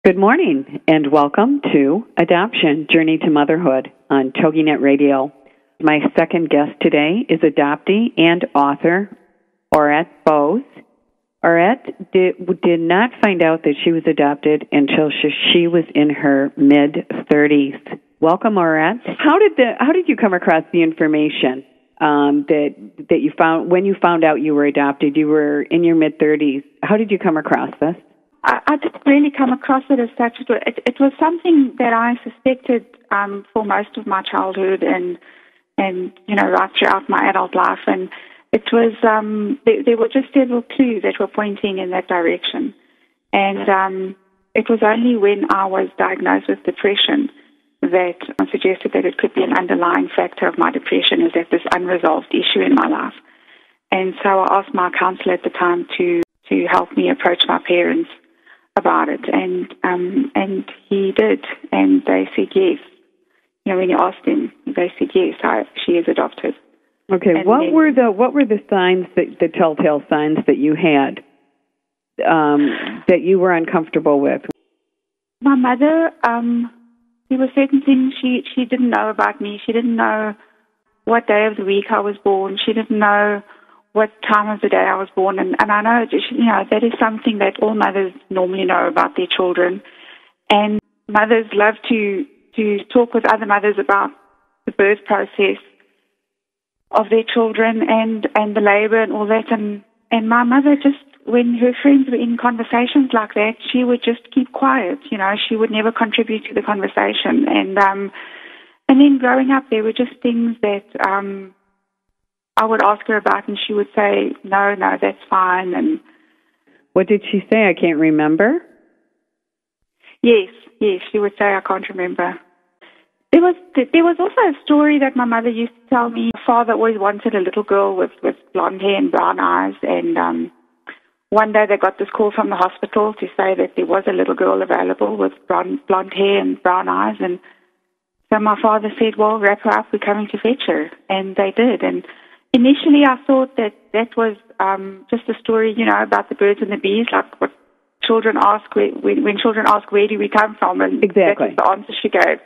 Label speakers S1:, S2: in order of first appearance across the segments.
S1: Good morning, and welcome to Adoption, Journey to Motherhood on TogiNet Radio. My second guest today is adoptee and author Aurette Bowes. Aurette did not find out that she was adopted until she was in her mid-30s. Welcome, Aurette. How did you come across the information that you found when you found out you were adopted? You were in your mid-30s. How did you come across this?
S2: I didn't really come across it as such. It was something that I suspected for most of my childhood and right throughout my adult life. And it was there were just several clues that were pointing in that direction. And it was only when I was diagnosed with depression that I suggested that it could be an underlying factor of my depression is that this unresolved issue in my life. And so I asked my counselor at the time to help me approach my parents about it, and he did, and they said yes. When you asked him, they said yes, she is adopted.
S1: Okay, and what were the signs, the telltale signs that you had that you were uncomfortable with?
S2: My mother, there were certain things she didn't know about me. She didn't know what day of the week I was born. She didn't know what time of the day I was born, and I know, that is something that all mothers normally know about their children, and mothers love to talk with other mothers about the birth process of their children and the labor and all that, and my mother just, when her friends were in conversations like that, she would just keep quiet, she would never contribute to the conversation, and then growing up, there were just things that I would ask her about, and she would say, no, that's fine. And
S1: what did she say? I can't remember.
S2: Yes, she would say, I can't remember. There was also a story that my mother used to tell me. My father always wanted a little girl with blonde hair and brown eyes, and one day they got this call from the hospital to say that there was a little girl available with blonde hair and brown eyes, and so my father said, well, wrap her up, we're coming to fetch her, and they did, and initially, I thought that was just a story, about the birds and the bees, like what children ask when children ask, where do we come from? And
S1: exactly.
S2: That was the answer she gave.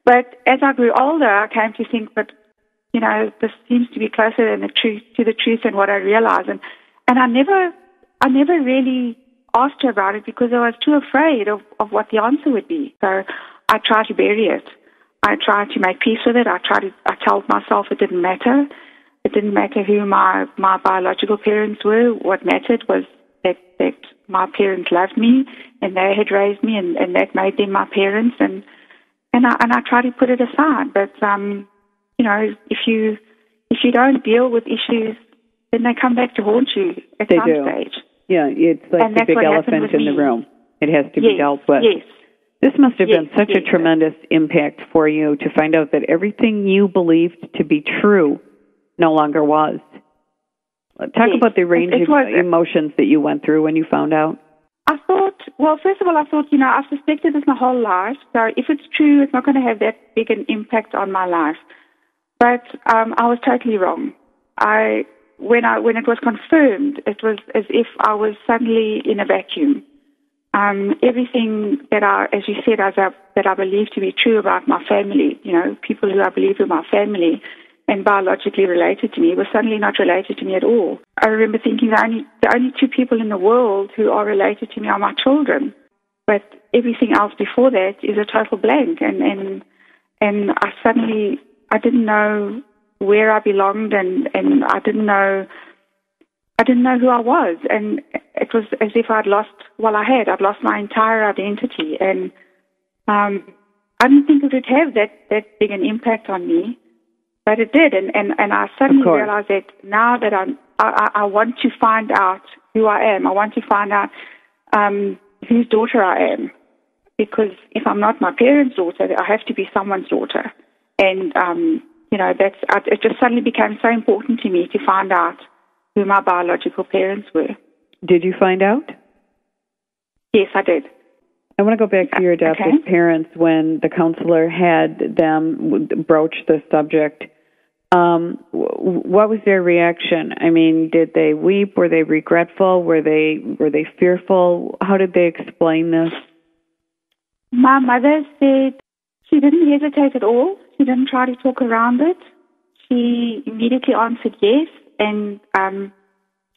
S2: But as I grew older, I came to think, this seems to be closer to the truth than what I realized. And I never really asked her about it because I was too afraid of what the answer would be. So I tried to bury it. I tried to make peace with it. I told myself it didn't matter. It didn't matter who my biological parents were. What mattered was that my parents loved me and they had raised me, and that made them my parents. And I try to put it aside. But if you don't deal with issues, then they come back to haunt you at some stage.
S1: Yeah, it's like the big elephant in the room. It has to be dealt with.
S2: Yes.
S1: This must have been such a tremendous impact for you to find out that everything you believed to be true no longer was. Talk about the range of emotions that you went through when you found out.
S2: I thought, first of all, I've suspected this my whole life, so if it's true, it's not going to have that big an impact on my life. But I was totally wrong. When it was confirmed, it was as if I was suddenly in a vacuum. Everything that as you said, that I believed to be true about my family, people who I believe were my family, and biologically related to me, was suddenly not related to me at all. I remember thinking the only two people in the world who are related to me are my children, but everything else before that is a total blank. And I didn't know where I belonged, and I didn't know who I was, and it was as if I'd lost my entire identity, and I didn't think it would have that big an impact on me. But it did, and I suddenly realized that now that I want to find out who I am. I want to find out whose daughter I am, because if I'm not my parents' daughter, I have to be someone's daughter. And it just suddenly became so important to me to find out who my biological parents were.
S1: Did you find out?
S2: Yes, I did.
S1: I want to go back to your adoptive parents when the counselor had them broach the subject. What was their reaction? I mean, did they weep? Were they regretful? Were they fearful? How did they explain this?
S2: My mother said she didn't hesitate at all. She didn't try to talk around it. She immediately answered yes, and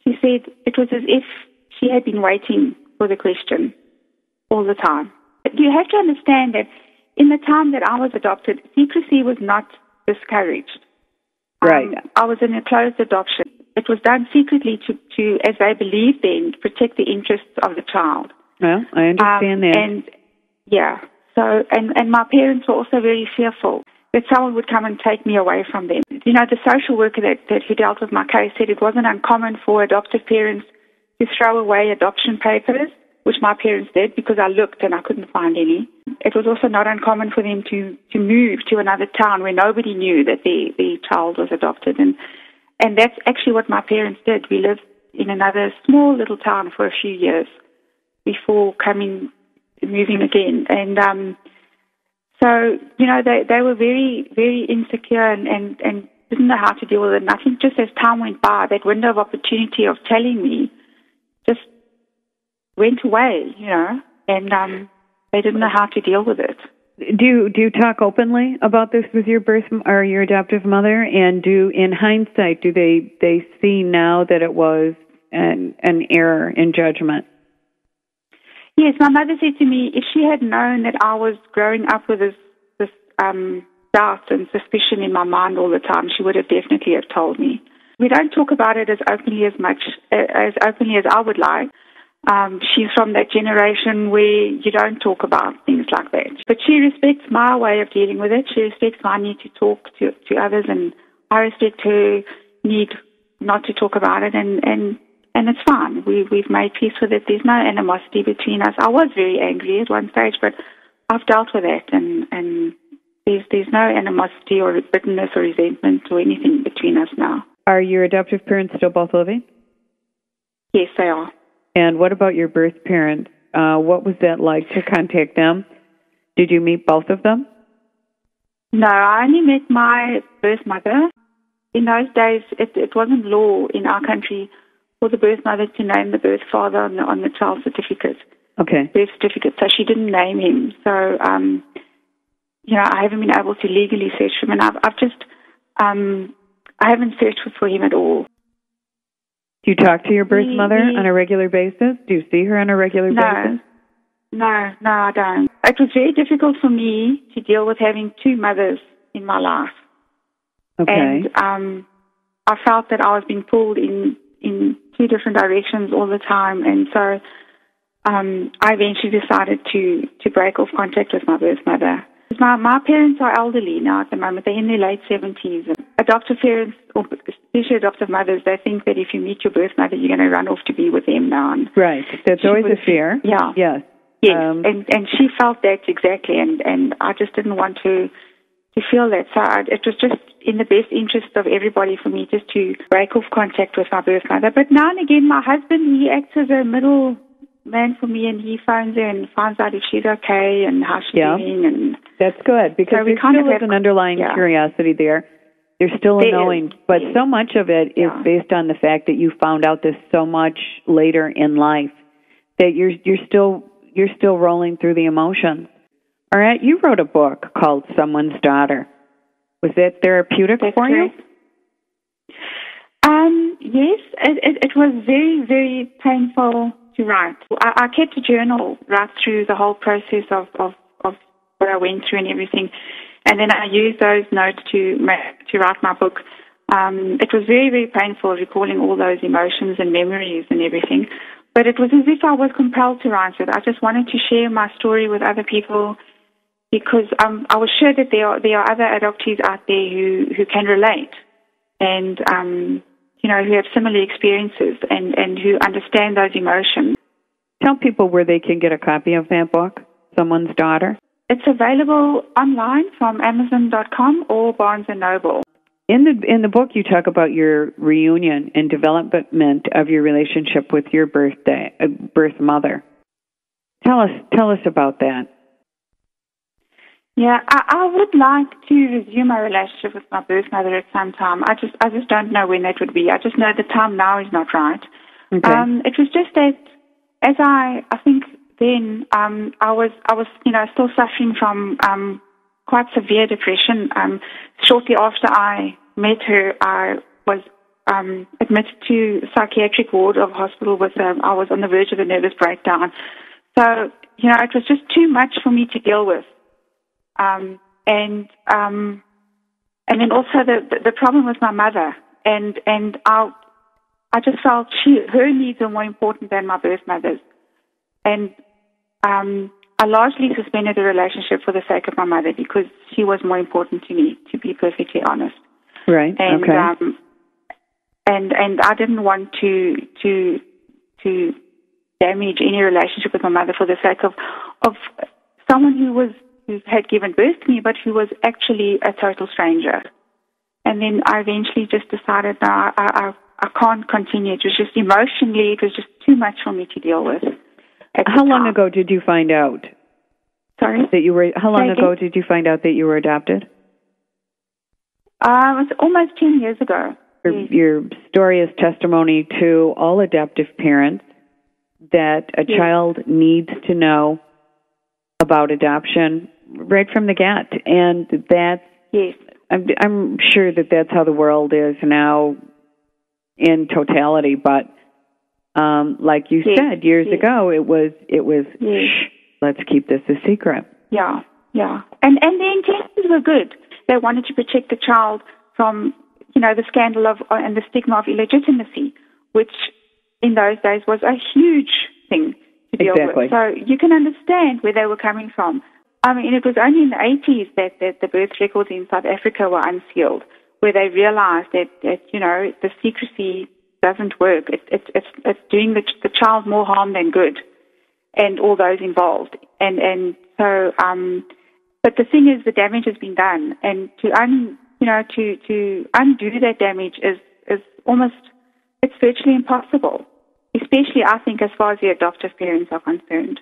S2: she said it was as if she had been waiting for the question all the time. But you have to understand that in the time that I was adopted, secrecy was not discouraged.
S1: Right.
S2: I was in a closed adoption. It was done secretly to, as they believed then, protect the interests of the child.
S1: Well, I understand that.
S2: And yeah, so and my parents were also very fearful that someone would come and take me away from them. You know, the social worker that who dealt with my case said it wasn't uncommon for adoptive parents to throw away adoption papers, which my parents did because I looked and I couldn't find any. It was also not uncommon for them to move to another town where nobody knew that the child was adopted. And that's actually what my parents did. We lived in another small little town for a few years before moving again. And so, you know, they were very, very insecure and didn't know how to deal with it. And I think just as time went by, that window of opportunity of telling me just went away, you know, and they didn't know how to deal with it.
S1: Do you talk openly about this with your birth or your adoptive mother? And in hindsight, do they see now that it was an error in judgment?
S2: Yes, my mother said to me, if she had known that I was growing up with this doubt and suspicion in my mind all the time, she would have definitely have told me. We don't talk about it as openly as I would like. She's from that generation where you don't talk about things like that. But she respects my way of dealing with it. She respects my need to talk to others, and I respect her need not to talk about it. And it's fine. We've made peace with it. There's no animosity between us. I was very angry at one stage, but I've dealt with that, and there's no animosity or bitterness or resentment or anything between us now.
S1: Are your adoptive parents still both living?
S2: Yes, they are.
S1: And what about your birth parents? What was that like to contact them? Did you meet both of them?
S2: No, I only met my birth mother. In those days, it wasn't law in our country for the birth mother to name the birth father on the child certificate.
S1: Okay.
S2: Birth certificate. So she didn't name him. So, you know, I haven't been able to legally search for him. And I've just, I haven't searched for him at all.
S1: Do you talk to your birth mother on a regular basis? Do you see her on a regular basis?
S2: No, I don't. It was very difficult for me to deal with having two mothers in my life.
S1: Okay.
S2: And I felt that I was being pulled in two different directions all the time. And so I eventually decided to break off contact with my birth mother. My parents are elderly now at the moment. They're in their late 70s. Adoptive parents, or especially adoptive mothers, they think that if you meet your birth mother, you're going to run off to be with them now. And
S1: right. That's always a fear.
S2: Yeah.
S1: Yes.
S2: Yes. And she felt that exactly. And I just didn't want to feel that. So it was just in the best interest of everybody for me just to break off contact with my birth mother. But now and again, my husband, he acts as a middle man for me, and he phones her and finds out if she's okay and how she's doing. And
S1: that's good, because so there still is an underlying curiosity there. There's still a knowing, but so much of it is based on the fact that you found out this so much later in life that you're still rolling through the emotions. Aurette, you wrote a book called Someone's Daughter. Was that therapeutic for you?
S2: Yes, it was very, very painful to write. I kept a journal right through the whole process of what I went through and everything, and then I used those notes to write my book. It was very, very painful recalling all those emotions and memories and everything, but it was as if I was compelled to write it. I just wanted to share my story with other people because I was sure that there are other adoptees out there who can relate and who have similar experiences and who understand those emotions.
S1: Tell people where they can get a copy of that book, Someone's Daughter.
S2: It's available online from Amazon.com or Barnes & Noble.
S1: In the book, you talk about your reunion and development of your relationship with your birth mother. Tell us about that.
S2: Yeah, I would like to resume my relationship with my birth mother at some time. I just don't know when that would be. I just know the time now is not right.
S1: Okay.
S2: It was just that, as I think then I was still suffering from quite severe depression. Shortly after I met her, I was admitted to psychiatric ward of hospital with I was on the verge of a nervous breakdown. So, it was just too much for me to deal with. And then also the problem was my mother. And I just felt her needs were more important than my birth mother's. And I largely suspended the relationship for the sake of my mother because she was more important to me, to be perfectly honest.
S1: Right.
S2: And,
S1: okay.
S2: And I didn't want to damage any relationship with my mother for the sake of someone who had given birth to me, but who was actually a total stranger. And then I eventually just decided, no, I can't continue. It was just emotionally, it was just too much for me to deal with.
S1: How long ago did you find out?
S2: Sorry?
S1: How long ago did you find out that you were adopted?
S2: It was almost 10 years ago.
S1: Your story is testimony to all adoptive parents that a child needs to know about adoption right from the get. And that's, I'm sure that's how the world is now in totality, but like you said years ago, it was shh, let's keep this a secret.
S2: Yeah. And the intentions were good. They wanted to protect the child from, the scandal and the stigma of illegitimacy, which in those days was a huge thing to deal with. So you can understand where they were coming from. I mean, it was only in the 80s that the birth records in South Africa were unsealed, where they realized that the secrecy doesn't work. It's doing the child more harm than good, and all those involved. And so, but the thing is, the damage has been done, and to undo that damage is almost, it's virtually impossible. Especially, I think, as far as the adoptive parents are concerned.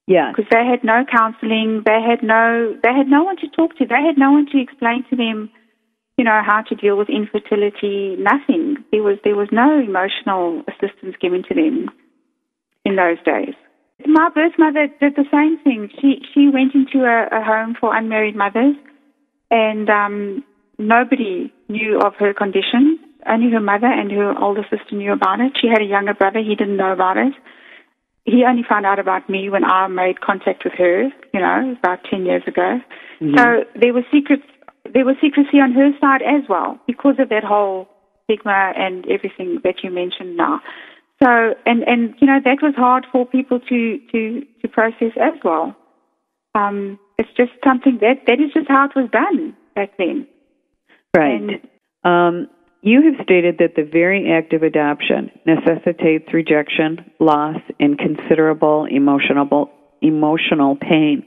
S1: Yeah,
S2: because they had no counseling, they had no one to talk to, they had no one to explain to them, how to deal with infertility. Nothing. There was no emotional assistance given to them in those days. My birth mother did the same thing. She went into a home for unmarried mothers, and nobody knew of her condition. Only her mother and her older sister knew about it. She had a younger brother. He didn't know about it. He only found out about me when I made contact with her, about 10 years ago. Mm-hmm. So there was secrecy on her side as well because of that whole stigma and everything that you mentioned now. So, and that was hard for people to process as well. It's just something that is just how it was done back then.
S1: Right. You have stated that the very act of adoption necessitates rejection, loss, and considerable emotional pain.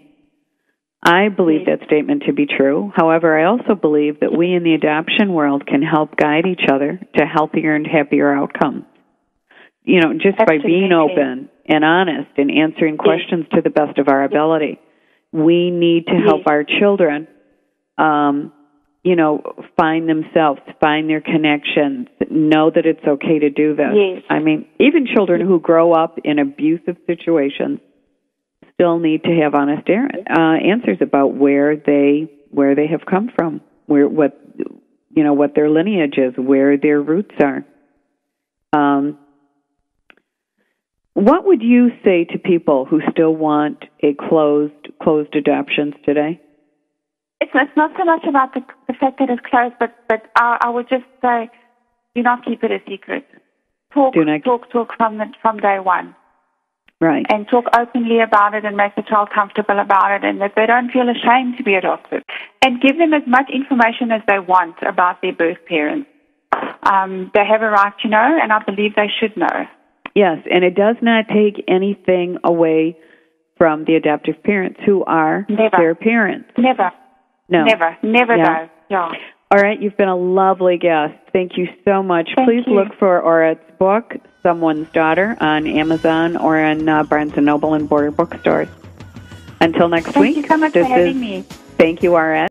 S1: I believe that statement to be true. However, I also believe that we in the adoption world can help guide each other to healthier and happier outcomes. Just by being open and honest and answering questions to the best of our ability. We need to help our children find themselves, find their connections, know that it's okay to do this.
S2: Yes.
S1: I mean, even children who grow up in abusive situations still need to have honest answers about where they have come from, what their lineage is, where their roots are. What would you say to people who still want a closed adoptions today?
S2: It's not so much about the fact that it's closed, but I would just say, do not keep it a secret. Talk from day one.
S1: Right.
S2: And talk openly about it and make the child comfortable about it, and that they don't feel ashamed to be adopted. And give them as much information as they want about their birth parents. They have a right to know, and I believe they should know.
S1: Yes, and it does not take anything away from the adoptive parents who are their parents.
S2: Never.
S1: No.
S2: Never though. Yeah.
S1: All right, you've been a lovely guest. Thank you so much. Please look for Aurette's book, Someone's Daughter, on Amazon or on Barnes & Noble and Border bookstores. Until next week.
S2: Thank you so much for having me.
S1: Thank you, Aurette.